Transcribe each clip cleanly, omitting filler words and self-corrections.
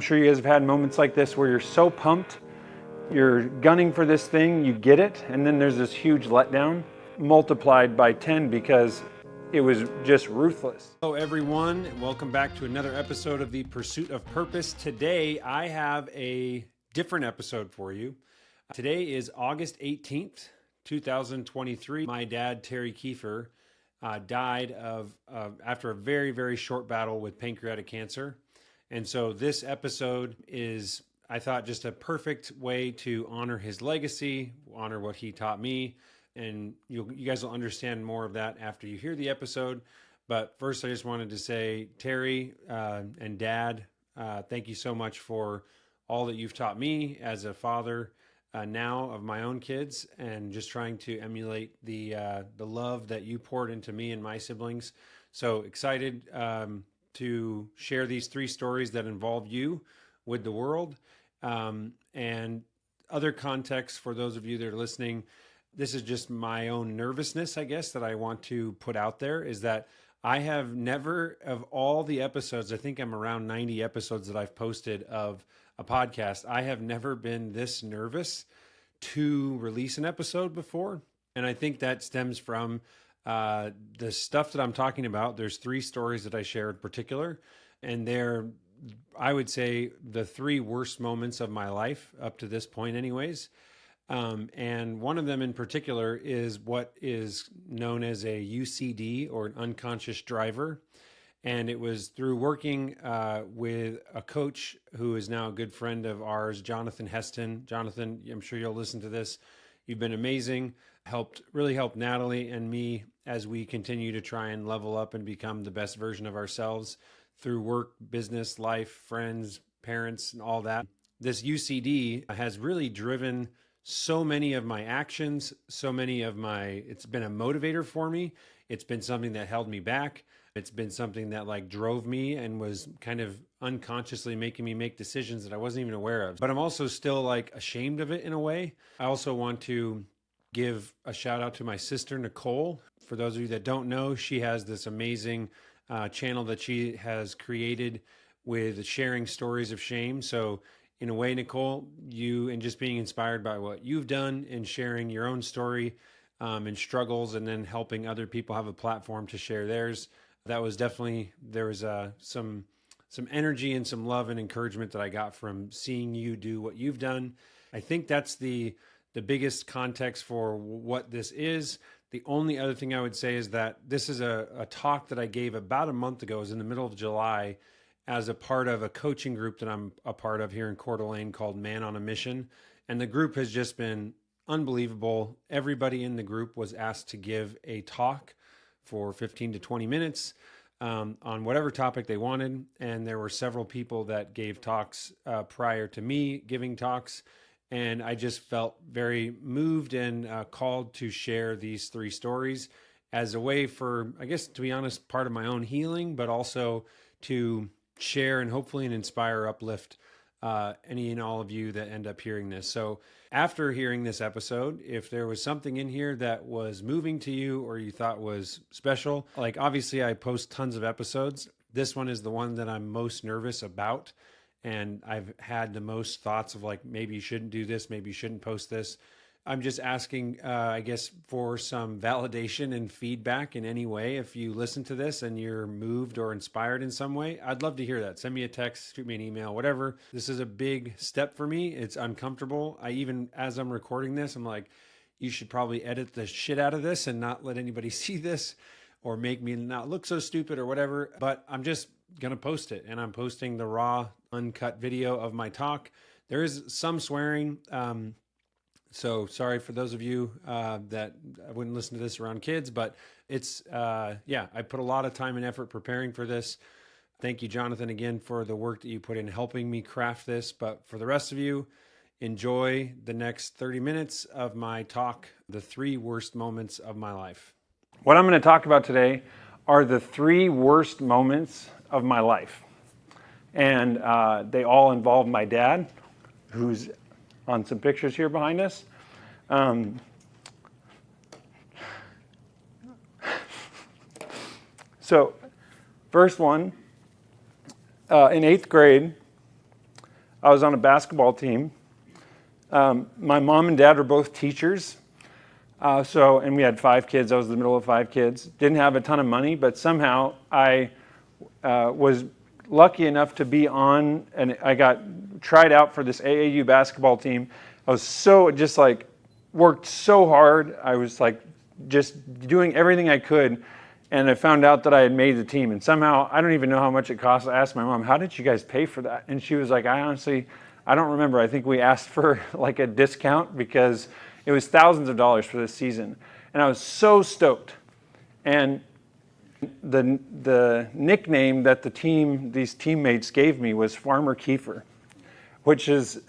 I'm sure you guys have had moments like this where you're so pumped, you're gunning for this thing, you get it, and then there's this huge letdown multiplied by 10 because it was just ruthless. Hello everyone, and welcome back to another episode of The Pursuit of Purpose. Today I have a different episode for you. Today is August 18th, 2023. My dad, Terry Kiefer, died after a very, very short battle with pancreatic cancer. And so this episode is, I thought, just a perfect way to honor his legacy, honor what he taught me. And you guys will understand more of that after you hear the episode. But first, I just wanted to say, Terry and Dad, thank you so much for all that you've taught me as a father now of my own kids, and just trying to emulate the love that you poured into me and my siblings. So excited to share these three stories that involve you with the world. And other context for those of you that are listening, this is just my own nervousness, I guess, that I want to put out there, is that I have never, of all the episodes, I think I'm around 90 episodes that I've posted of a podcast, I have never been this nervous to release an episode before. And I think that stems from the stuff that I'm talking about. There's three stories that I share in particular, and they're, I would say, the three worst moments of my life up to this point anyways. And one of them in particular is what is known as a UCD, or an unconscious driver. And it was through working with a coach who is now a good friend of ours, Jonathan Heston. Jonathan, I'm sure you'll listen to this. You've been amazing, really helped Natalie and me as we continue to try and level up and become the best version of ourselves through work, business, life, friends, parents, and all that. This UCD has really driven so many of my actions, it's been a motivator for me. It's been something that held me back. It's been something that drove me and was kind of unconsciously making me make decisions that I wasn't even aware of. But I'm also still ashamed of it in a way. I also want to give a shout out to my sister, Nicole. For those of you that don't know, she has this amazing channel that she has created with sharing stories of shame. So in a way, Nicole, you, and just being inspired by what you've done and sharing your own story and struggles, and then helping other people have a platform to share theirs. That was definitely, there was some energy and some love and encouragement that I got from seeing you do what you've done. I think that's the biggest context for what this is. The only other thing I would say is that this is a talk that I gave about a month ago. It was in the middle of July, as a part of a coaching group that I'm a part of here in Coeur d'Alene called Man on a Mission. And the group has just been unbelievable. Everybody in the group was asked to give a talk for 15 to 20 minutes on whatever topic they wanted. And there were several people that gave talks prior to me giving talks. And I just felt very moved and called to share these three stories as a way for, I guess, to be honest, part of my own healing, but also to share and hopefully inspire, uplift any and all of you that end up hearing this. So after hearing this episode, if there was something in here that was moving to you or you thought was special, obviously I post tons of episodes. This one is the one that I'm most nervous about. And I've had the most thoughts of maybe you shouldn't do this, maybe you shouldn't post this. I'm just asking, I guess, for some validation and feedback in any way. If you listen to this and you're moved or inspired in some way, I'd love to hear that. Send me a text, shoot me an email, whatever. This is a big step for me. It's uncomfortable. As I'm recording this, I'm like, you should probably edit the shit out of this and not let anybody see this or make me not look so stupid or whatever. But I'm just going to post it. And I'm posting the raw, uncut video of my talk. There is some swearing. So sorry for those of you that wouldn't listen to this around kids, but it's, I put a lot of time and effort preparing for this. Thank you, Jonathan, again, for the work that you put in helping me craft this. But for the rest of you, enjoy the next 30 minutes of my talk, the three worst moments of my life. What I'm going to talk about today are the three worst moments of my life. And they all involve my dad, who's on some pictures here behind us. So, first one, in 8th grade, I was on a basketball team. My mom and dad were both teachers. And we had 5 kids. I was in the middle of 5 kids. Didn't have a ton of money, but somehow I was lucky enough to be on, and I got tried out for this AAU basketball team. I was worked so hard. I was just doing everything I could, and I found out that I had made the team. And somehow, I don't even know how much it cost. I asked my mom, how did you guys pay for that? And she was like, I don't remember. I think we asked for a discount because it was thousands of dollars for this season. And I was so stoked. And the nickname that these teammates gave me was Farmer Kiefer, which is,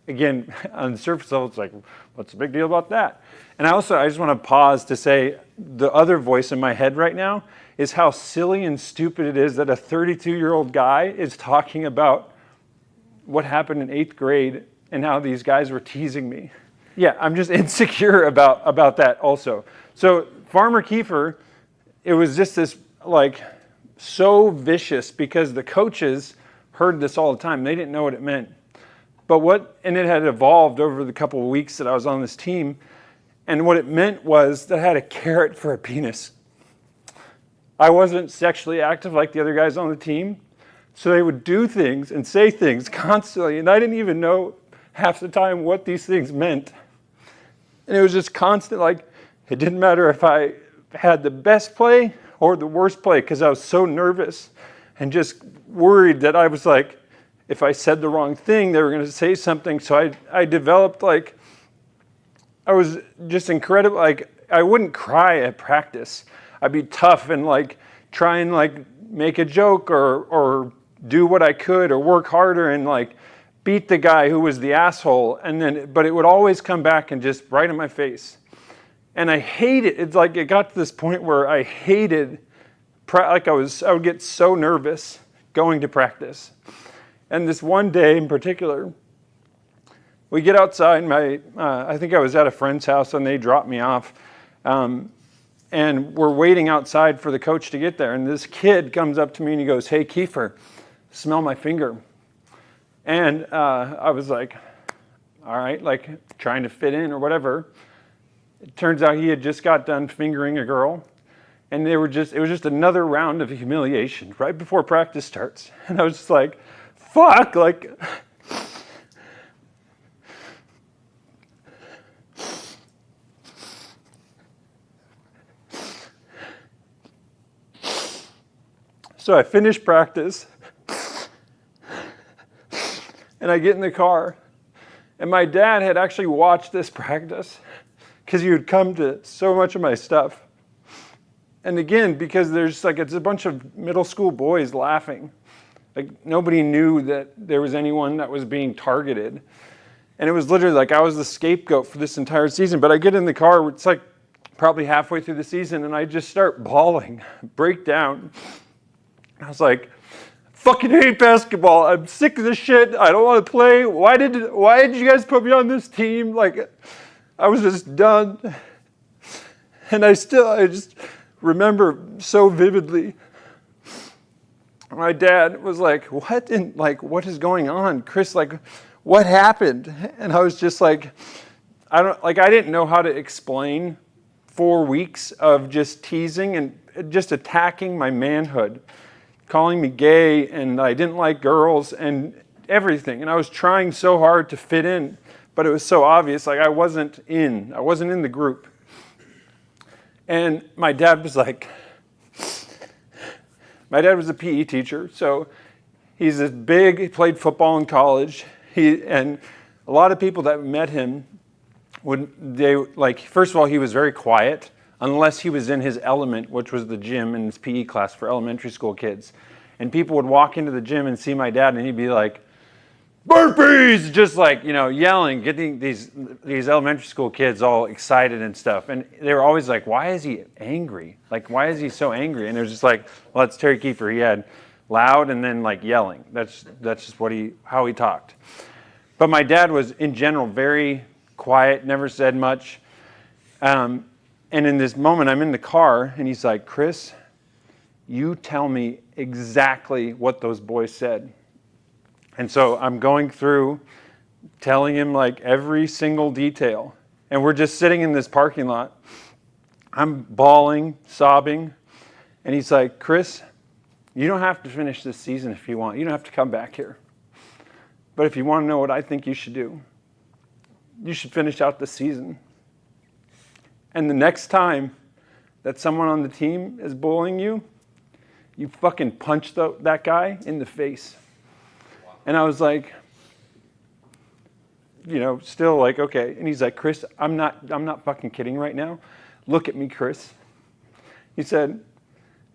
again, on the surface level, it's like, what's the big deal about that? And I just want to pause to say the other voice in my head right now is how silly and stupid it is that a 32-year-old guy is talking about what happened in 8th grade and how these guys were teasing me. Yeah, I'm just insecure about that also. So Farmer Kiefer, it was just this so vicious because the coaches heard this all the time. They didn't know what it meant. And it had evolved over the couple of weeks that I was on this team. And what it meant was that I had a carrot for a penis. I wasn't sexually active like the other guys on the team. So they would do things and say things constantly. And I didn't even know half the time what these things meant. And it was just constant, it didn't matter if I had the best play or the worst play because I was so nervous and just worried that I was if I said the wrong thing, they were going to say something. So I developed I was just incredible. I wouldn't cry at practice. I'd be tough and try and make a joke or do what I could or work harder and beat the guy who was the asshole. But it would always come back and just right in my face. And I hate it. It's it got to this point where I hated, I would get so nervous going to practice. And this one day in particular, we get outside, I think I was at a friend's house and they dropped me off. And we're waiting outside for the coach to get there. And this kid comes up to me and he goes, "Hey, Kiefer, smell my finger." And I was all right, trying to fit in or whatever. It turns out he had just got done fingering a girl. And it was just another round of humiliation right before practice starts. And I was just fuck, So I finished practice, and I get in the car, and my dad had actually watched this practice because he would come to so much of my stuff. And again, because there's it's a bunch of middle school boys laughing. Nobody knew that there was anyone that was being targeted. And it was literally I was the scapegoat for this entire season. But I get in the car, it's probably halfway through the season, and I just start bawling, break down. I was fucking hate basketball. I'm sick of this shit. I don't want to play. Why did you guys put me on this team? I was just done. And I just remember so vividly. My dad was what is going on? Chris, what happened? And I was just I didn't know how to explain 4 weeks of just teasing and just attacking my manhood, calling me gay, and I didn't like girls and everything. And I was trying so hard to fit in, but it was so obvious, I wasn't in the group. And my dad was my dad was a PE teacher, so he's he played football in college. And a lot of people that met him first of all, he was very quiet, unless he was in his element, which was the gym in his PE class for elementary school kids. And people would walk into the gym and see my dad, and he'd be burpees, just yelling, getting these elementary school kids all excited and stuff. And they were always why is he angry? Why is he so angry? And it was just well, it's Terry Kiefer. He had loud and then yelling. That's just how he talked. But my dad was in general very quiet, never said much. And in this moment, I'm in the car, and he's "Chris, you tell me exactly what those boys said." And so I'm going through telling him like every single detail. And we're just sitting in this parking lot. I'm bawling, sobbing. And he's like, Chris, you don't have to finish this season if you want. You don't have to come back here. But if you want to know what I think you should do, you should finish out the season. And the next time that someone on the team is bullying you, you fucking punch that guy in the face. Wow. And I was like, still like, okay. And he's like, Chris, I'm not fucking kidding right now. Look at me, Chris. He said,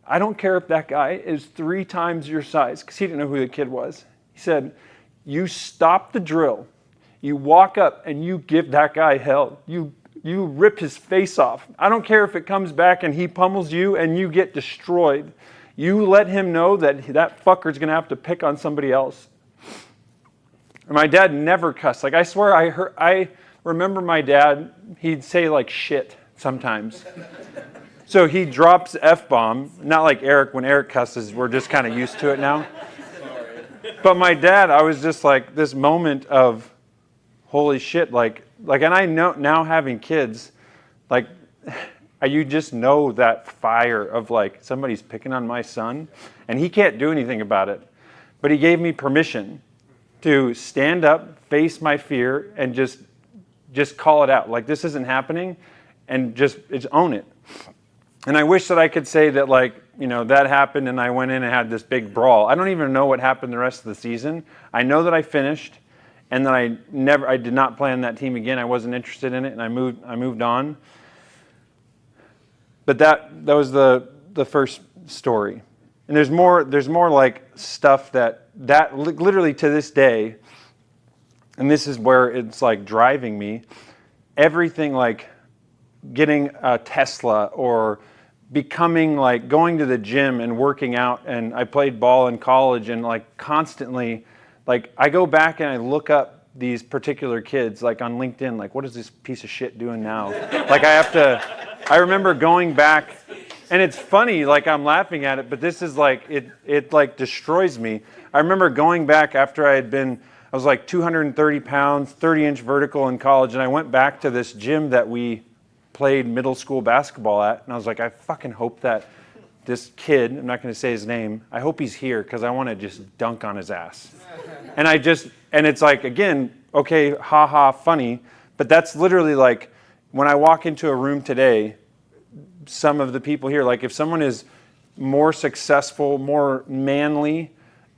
I don't care if that guy is 3 times your size, because he didn't know who the kid was. He said, you stop the drill, you walk up and you give that guy hell. You rip his face off. I don't care if it comes back and he pummels you and you get destroyed. You let him know that fucker's going to have to pick on somebody else. And my dad never cussed. Like, I swear I remember my dad, he'd say like shit sometimes. So he drops F-bomb, not like Eric. When Eric cusses, we're just kind of used to it now. But my dad, I was just like this moment of, holy shit, like, and I know now having kids, like, you just know that fire of like, somebody's picking on my son, and he can't do anything about it. But he gave me permission to stand up, face my fear, and just call it out. Like, this isn't happening, and just own it. And I wish that I could say that, like, that happened and I went in and had this big brawl. I don't even know what happened the rest of the season. I know that I finished and that I did not play on that team again. I wasn't interested in it, and I moved on. But that was the first story. And there's more like stuff that literally to this day, and this is where it's like driving me, everything like getting a Tesla or becoming like going to the gym and working out. And I played ball in college, and like constantly, like I go back and I look up these particular kids like on LinkedIn, like what is this piece of shit doing now? Like I remember going back, and it's funny, like I'm laughing at it, but this is like, it like destroys me. I remember going back after I was like 230 pounds, 30-inch vertical in college, and I went back to this gym that we played middle school basketball at, and I was like, I fucking hope that this kid, I'm not going to say his name, I hope he's here because I want to just dunk on his ass. And it's like, again, okay, haha, funny, but that's literally like, when I walk into a room today, some of the people here, like if someone is more successful, more manly,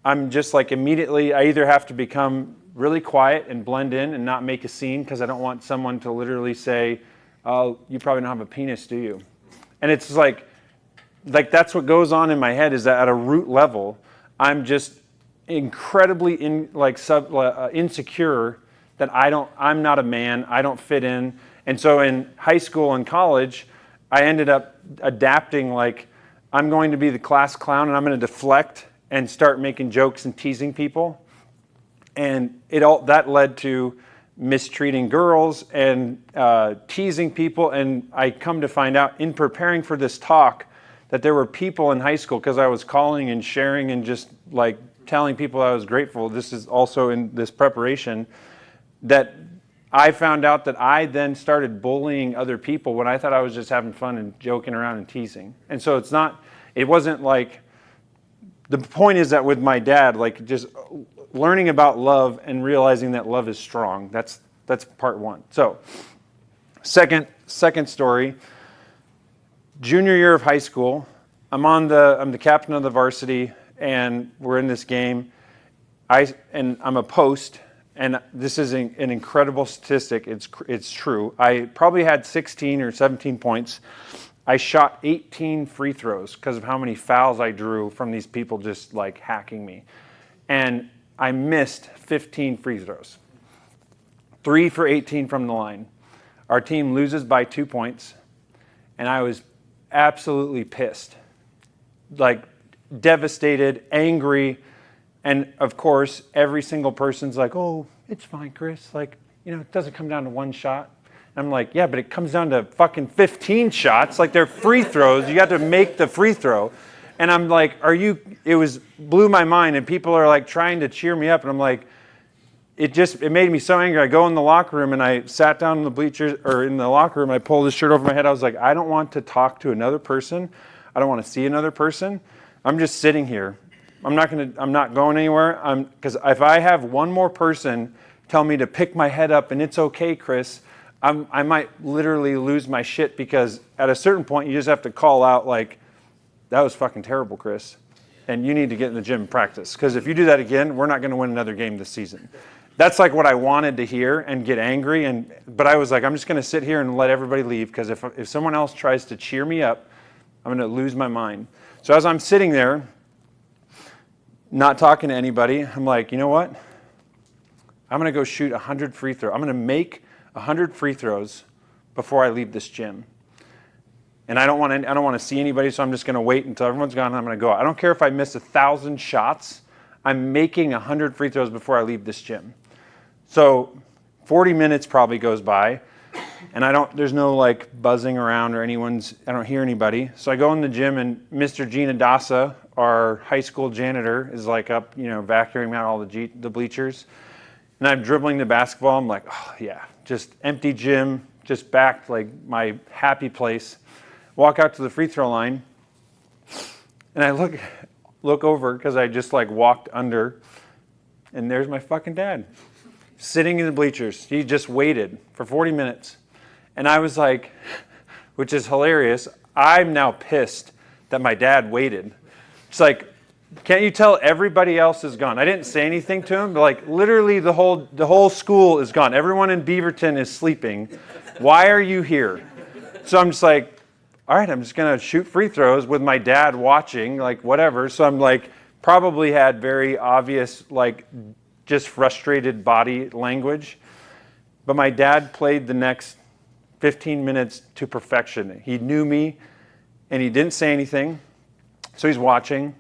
I'm just like immediately, I either have to become really quiet and blend in and not make a scene because I don't want someone to literally say, oh, you probably don't have a penis, do you? And it's like that's what goes on in my head, is that at a root level, I'm just incredibly insecure that I'm not a man, I don't fit in. And so in high school and college, I ended up adapting, like I'm going to be the class clown and I'm going to deflect and start making jokes and teasing people. And that led to mistreating girls and teasing people. And I come to find out in preparing for this talk that there were people in high school, because I was calling and sharing and just like telling people I was grateful. This is also in this preparation, that I found out that I then started bullying other people when I thought I was just having fun and joking around and teasing. And so it wasn't like, the point is that with my dad, like just learning about love and realizing that love is strong. That's part one. So second story, junior year of high school, I'm the captain of the varsity, and we're in this game. I'm a post, and this is an incredible statistic. It's true. I probably had 16 or 17 points. I shot 18 free throws because of how many fouls I drew from these people just like hacking me. And I missed 15 free throws. 3 for 18 from the line. Our team loses by 2 points, and I was absolutely pissed. Like devastated, angry, and of course, every single person's like, oh, it's fine, Chris. Like, it doesn't come down to one shot. And I'm like, yeah, but it comes down to fucking 15 shots. Like they're free throws. You got to make the free throw. And I'm like, blew my mind, and people are like trying to cheer me up, and I'm like, it made me so angry. I go in the locker room and I sat down in the bleachers, or in the locker room, I pulled the shirt over my head. I was like, I don't want to talk to another person. I don't want to see another person. I'm just sitting here. I'm not going anywhere. Because if I have one more person tell me to pick my head up and it's okay, Chris, I might literally lose my shit, because at a certain point you just have to call out like, that was fucking terrible, Chris. And you need to get in the gym and practice. Because if you do that again, we're not going to win another game this season. That's like what I wanted to hear and get angry. But I was like, I'm just going to sit here and let everybody leave, because if someone else tries to cheer me up, I'm going to lose my mind. So as I'm sitting there, not talking to anybody, I'm like, you know what? I'm going to go shoot 100 free throws. I'm going to make 100 free throws before I leave this gym. And I don't want to see anybody, so I'm just going to wait until everyone's gone and I'm going to go. I don't care if I miss 1,000 shots. I'm making 100 free throws before I leave this gym. So 40 minutes probably goes by, and there's no like buzzing around or I don't hear anybody. So I go in the gym, and Mr. Gina Dasa, our high school janitor, is like up, vacuuming out all the bleachers. And I'm dribbling the basketball. I'm like, oh yeah, just empty gym, just back like my happy place. Walk out to the free throw line, and I look over, because I just like walked under, and there's my fucking dad sitting in the bleachers. He just waited for 40 minutes. And I was like, which is hilarious, I'm now pissed that my dad waited. It's like, can't you tell everybody else is gone? I didn't say anything to him, but like literally the whole school is gone. Everyone in Beaverton is sleeping. Why are you here? So I'm just like, all right, I'm just going to shoot free throws with my dad watching, like whatever. So I'm like, probably had very obvious, like just frustrated body language. But my dad played the next 15 minutes to perfection. He knew me, and he didn't say anything. So he's watching.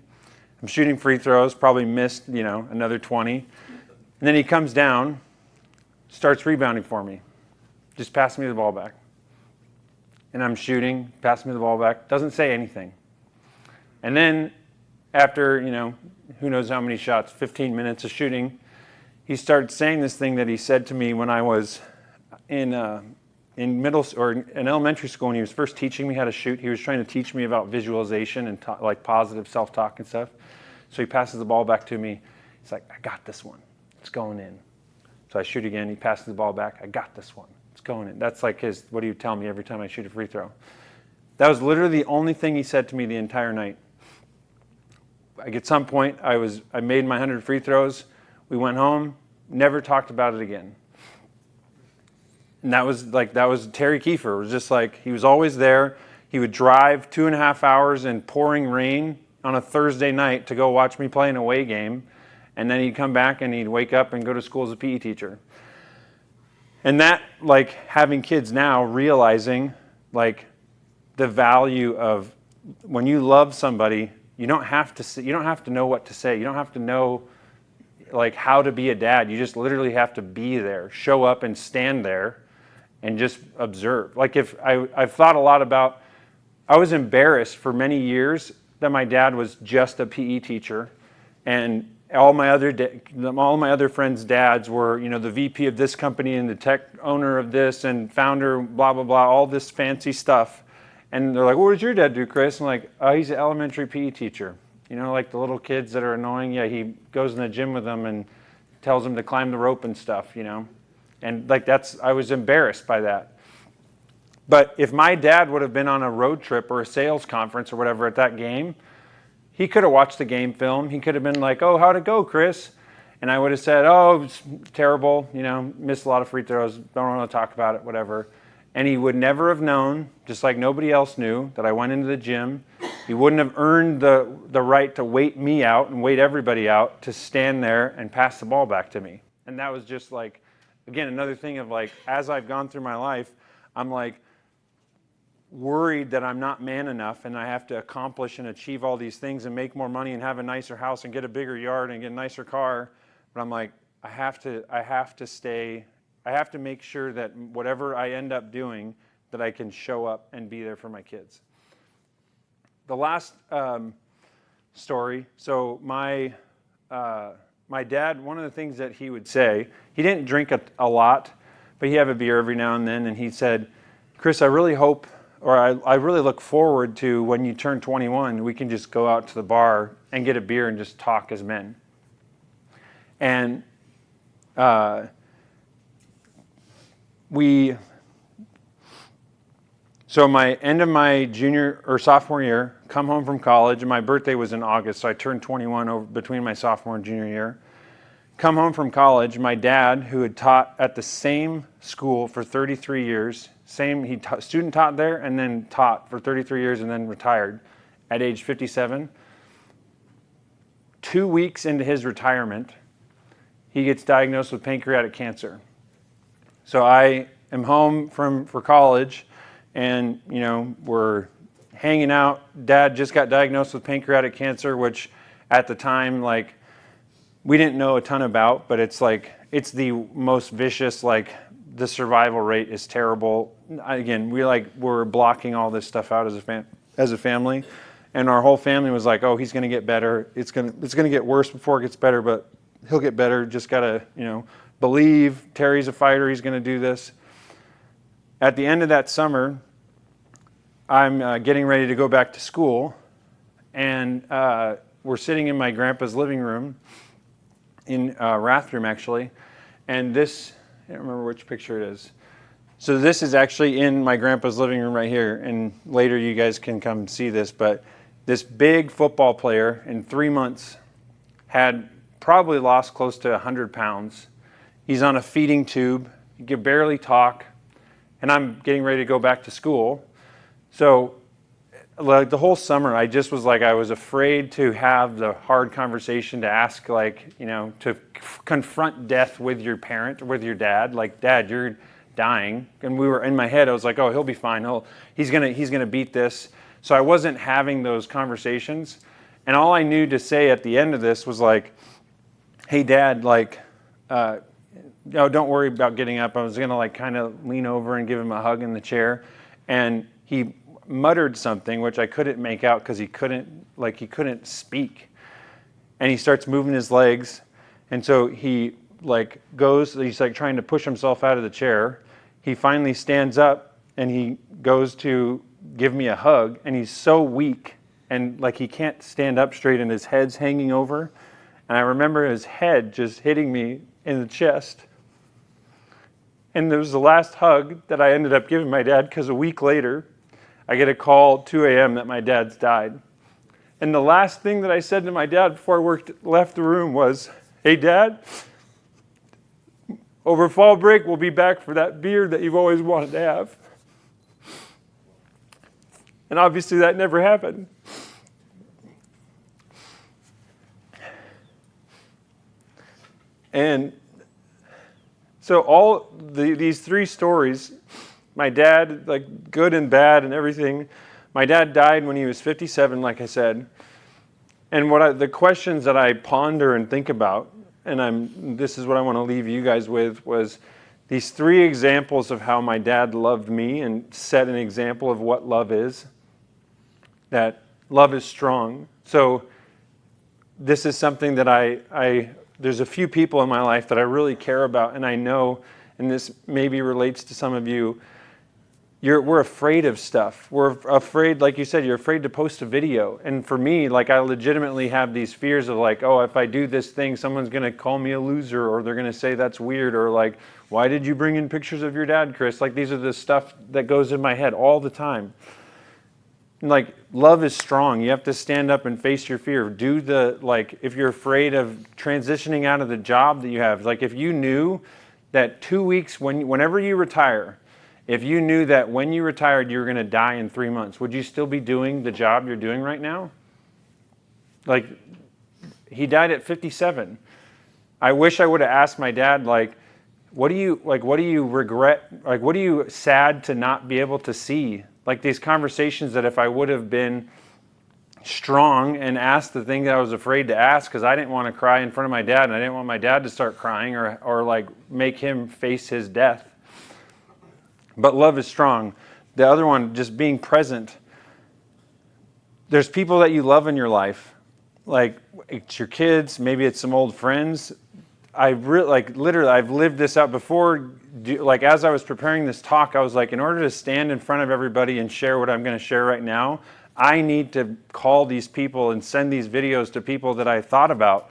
I'm shooting free throws, probably missed, another 20. And then he comes down, starts rebounding for me. Just pass me the ball back. And I'm shooting, pass me the ball back, doesn't say anything. And then after, who knows how many shots, 15 minutes of shooting, he started saying this thing that he said to me when I was in elementary school, when he was first teaching me how to shoot. He was trying to teach me about visualization and like positive self-talk and stuff. So he passes the ball back to me. He's like, I got this one. It's going in. So I shoot again. He passes the ball back. I got this one. It's going in. That's like what he would tell me every time I shoot a free throw. That was literally the only thing he said to me the entire night. Like at some point, I made my 100 free throws. We went home, never talked about it again. And that was Terry Kiefer. It was just like, he was always there. He would drive 2.5 hours in pouring rain on a Thursday night to go watch me play an away game. And then he'd come back and he'd wake up and go to school as a PE teacher. And that, like having kids now, realizing like the value of when you love somebody, you don't have to know what to say. You don't have to know like how to be a dad. You just literally have to be there, show up and stand there and just observe. Like I've thought a lot about, I was embarrassed for many years that my dad was just a PE teacher, and all my other friends' dads were, the VP of this company and the tech owner of this and founder, blah, blah, blah, all this fancy stuff. And they're like, what does your dad do, Chris? I'm like, oh, he's an elementary PE teacher. Like the little kids that are annoying. Yeah, he goes in the gym with them and tells them to climb the rope and stuff, And like I was embarrassed by that. But if my dad would have been on a road trip or a sales conference or whatever at that game, he could have watched the game film. He could have been like, oh, how'd it go, Chris? And I would have said, oh, it's terrible, missed a lot of free throws, don't want to talk about it, whatever. And he would never have known, just like nobody else knew, that I went into the gym. He wouldn't have earned the right to wait me out and wait everybody out to stand there and pass the ball back to me. And that was just like, again, another thing of like, as I've gone through my life, I'm like, worried that I'm not man enough and I have to accomplish and achieve all these things and make more money and have a nicer house and get a bigger yard and get a nicer car. But I'm like, I have to make sure that whatever I end up doing, that I can show up and be there for my kids. The last story. So my dad, one of the things that he would say, he didn't drink a lot, but he'd have a beer every now and then, and he said, Chris, I really hope, or I really look forward to when you turn 21, we can just go out to the bar and get a beer and just talk as men. And so my end of my junior or sophomore year, come home from college, and my birthday was in August, so I turned 21 between my sophomore and junior year. Come home from college, my dad, who had taught at the same school for 33 years, student taught there and then taught for 33 years and then retired at age 57. 2 weeks into his retirement, he gets diagnosed with pancreatic cancer. So I am home for college, and we're hanging out. Dad just got diagnosed with pancreatic cancer, which at the time, we didn't know a ton about, but it's the most vicious, the survival rate is terrible. Again, we're blocking all this stuff out as a family, and our whole family was like, oh, he's going to get better. It's going to get worse before it gets better, but he'll get better. Just got to, believe. Terry's a fighter. He's going to do this. At the end of that summer, I'm getting ready to go back to school, and we're sitting in my grandpa's living room in Rathdrum, actually, and this, I don't remember which picture it is. So this is actually in my grandpa's living room right here, and later you guys can come see this, but this big football player in 3 months had probably lost close to 100 pounds. He's on a feeding tube. He could barely talk, and I'm getting ready to go back to school. So the whole summer, I just was I was afraid to have the hard conversation to ask, to confront death with your parent, with your dad. Dad, you're dying. And we were in my head, I was like, oh, he'll be fine. He's gonna beat this. So I wasn't having those conversations. And all I knew to say at the end of this was hey, Dad, no, don't worry about getting up. I was gonna kind of lean over and give him a hug in the chair. And he muttered something which I couldn't make out because he couldn't speak, and he starts moving his legs, and so he he's trying to push himself out of the chair. He finally stands up and he goes to give me a hug, and he's so weak and he can't stand up straight, and his head's hanging over, and I remember his head just hitting me in the chest. And it was the last hug that I ended up giving my dad, because a week later, I get a call at 2 a.m. that my dad's died. And the last thing that I said to my dad before I left the room was, hey, Dad, over fall break, we'll be back for that beer that you've always wanted to have. And obviously that never happened. And so these three stories, my dad, good and bad and everything, my dad died when he was 57, like I said. And the questions that I ponder and think about, and this is what I want to leave you guys with, was these three examples of how my dad loved me and set an example of what love is. That love is strong. So this is something that there's a few people in my life that I really care about, and I know, and this maybe relates to some of you, we're afraid of stuff. We're afraid, like you said, you're afraid to post a video. And for me, I legitimately have these fears of oh, if I do this thing, someone's going to call me a loser, or they're going to say that's weird, or why did you bring in pictures of your dad, Chris? These are the stuff that goes in my head all the time. Love is strong. You have to stand up and face your fear. If you're afraid of transitioning out of the job that you have, if you knew that 2 weeks, whenever you retire, if you knew that when you retired you were going to die in 3 months, would you still be doing the job you're doing right now? He died at 57. I wish I would have asked my dad, what do you regret? What are you sad to not be able to see? These conversations that if I would have been strong and asked the thing that I was afraid to ask, because I didn't want to cry in front of my dad, and I didn't want my dad to start crying or make him face his death. But love is strong. The other one, just being present. There's people that you love in your life, like it's your kids, maybe it's some old friends. I've lived this out before. Like as I was preparing this talk, I was like, in order to stand in front of everybody and share what I'm going to share right now, I need to call these people and send these videos to people that I thought about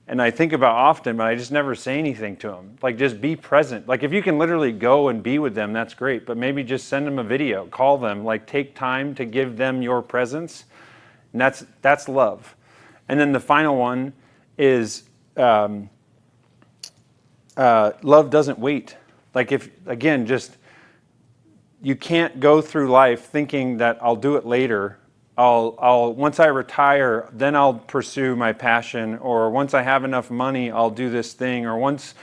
and I think about often, but I just never say anything to them. Like just be present. Like if you can literally go and be with them, that's great. But maybe just send them a video, call them, like take time to give them your presence. And that's love. And then the final one is love doesn't wait. Like if, again, just you can't go through life thinking that I'll do it later. I'll once I retire, then I'll pursue my passion, or once I have enough money, I'll do this thing, or once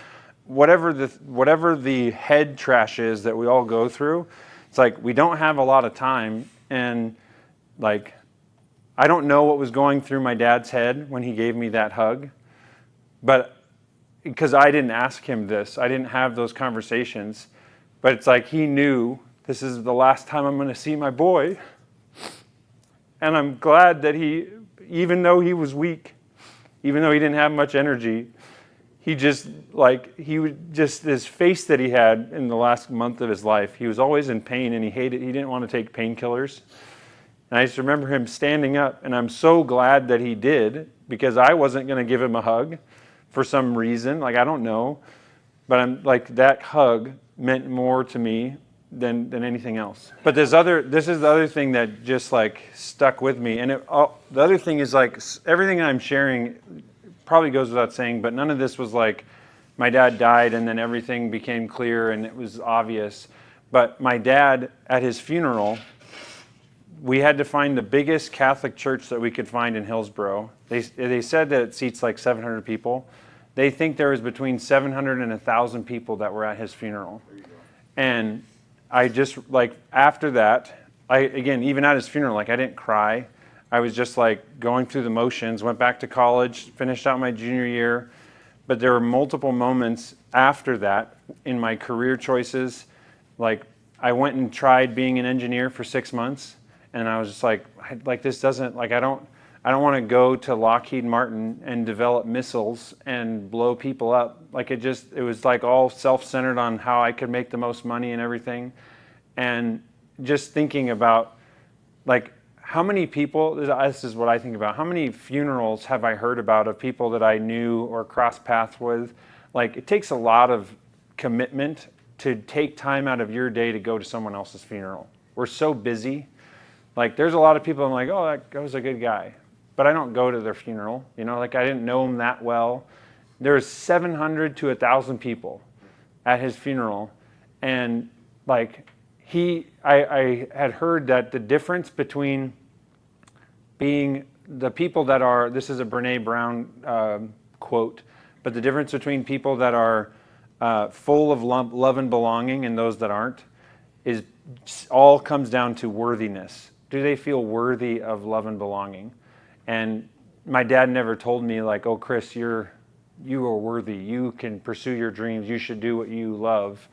whatever the head trash is that we all go through. It's like we don't have a lot of time, and like I don't know what was going through my dad's head when he gave me that hug, but because I didn't ask him this, I didn't have those conversations, but it's like he knew this is the last time I'm going to see my boy. And I'm glad that he, even though he was weak, even though he didn't have much energy, his face that he had in the last month of his life, he was always in pain and he didn't want to take painkillers. And I just remember him standing up, and I'm so glad that he did, because I wasn't going to give him a hug for some reason, like I don't know, but I'm like that hug meant more to me than anything else. But this is the other thing that just like stuck with me. And the other thing is like everything I'm sharing probably goes without saying, but none of this was like my dad died and then everything became clear and it was obvious. But my dad, at his funeral, we had to find the biggest Catholic church that we could find in Hillsboro. They said that it seats like 700 people. They think there was between 700 and 1,000 people that were at his funeral. And I just, like, after that, even at his funeral, like, I didn't cry. I was just, like, going through the motions, went back to college, finished out my junior year. But there were multiple moments after that in my career choices. Like, I went and tried being an engineer for 6 months, and I was just like this doesn't, like, I don't want to go to Lockheed Martin and develop missiles and blow people up. Like it was like all self-centered on how I could make the most money and everything. And just thinking about like how many people, this is what I think about, how many funerals have I heard about of people that I knew or crossed paths with? Like it takes a lot of commitment to take time out of your day to go to someone else's funeral. We're so busy. Like there's a lot of people I'm like, oh, that was a good guy. But I don't go to their funeral, like I didn't know him that well. There's 700 to 1,000 people at his funeral. And like I had heard that the difference between being the people that are, this is a Brene Brown quote, but the difference between people that are full of love and belonging and those that aren't is all comes down to worthiness. Do they feel worthy of love and belonging? And my dad never told me like, oh, Chris, you are worthy. You can pursue your dreams. You should do what you love.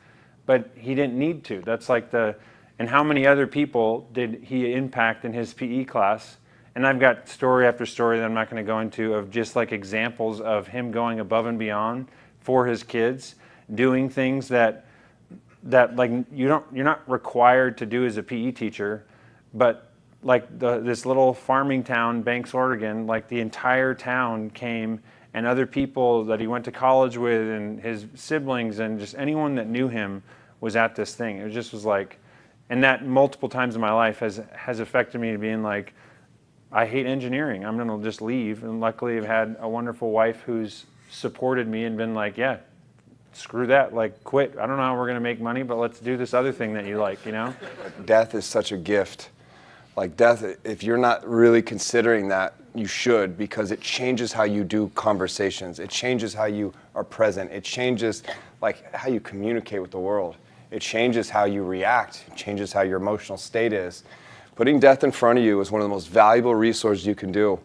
But he didn't need to. That's like and how many other people did he impact in his PE class? And I've got story after story that I'm not going to go into of just like examples of him going above and beyond for his kids, doing things that like you're not required to do as a PE teacher, but like this little farming town, Banks, Oregon, like the entire town came, and other people that he went to college with and his siblings and just anyone that knew him was at this thing. It just was like, and that multiple times in my life has affected me to being like, I hate engineering. I'm going to just leave. And luckily I've had a wonderful wife who's supported me and been like, yeah, screw that, like quit. I don't know how we're going to make money, but let's do this other thing that you like, Death is such a gift. Like death, if you're not really considering that, you should, because it changes how you do conversations. It changes how you are present. It changes like how you communicate with the world. It changes how you react. It changes how your emotional state is. Putting death in front of you is one of the most valuable resources you can do.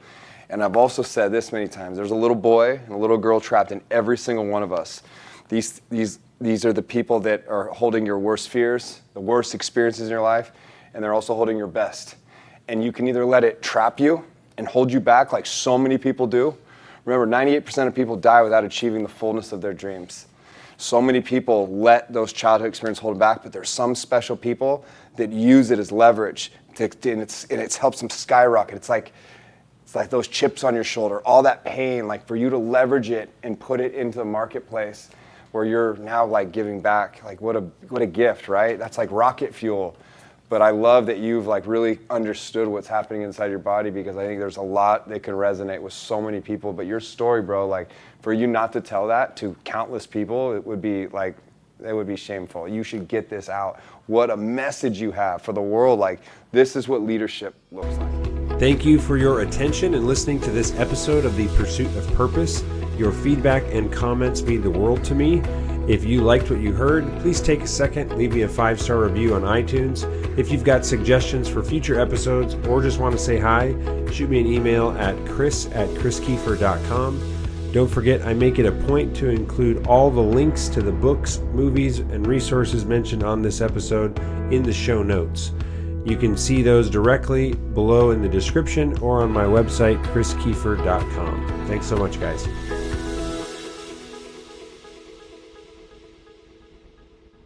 And I've also said this many times. There's a little boy and a little girl trapped in every single one of us. These are the people that are holding your worst fears, the worst experiences in your life, and they're also holding your best. And you can either let it trap you and hold you back like so many people do. Remember, 98% of people die without achieving the fullness of their dreams. So many people let those childhood experiences hold them back, but there's some special people that use it as leverage, and it helps them skyrocket. It's like those chips on your shoulder, all that pain, like for you to leverage it and put it into the marketplace where you're now like giving back. Like what a gift, right? That's like rocket fuel. But I love that you've like really understood what's happening inside your body, because I think there's a lot that can resonate with so many people. But your story, bro, like for you not to tell that to countless people, it would be shameful. You should get this out. What a message you have for the world. Like this is what leadership looks like. Thank you for your attention and listening to this episode of The Pursuit of Purpose. Your feedback and comments mean the world to me. If you liked what you heard, please take a second, leave me a 5-star review on iTunes. If you've got suggestions for future episodes or just want to say hi, shoot me an email at chris@chriskiefer.com. Don't forget, I make it a point to include all the links to the books, movies, and resources mentioned on this episode in the show notes. You can see those directly below in the description or on my website, chriskiefer.com. Thanks so much, guys.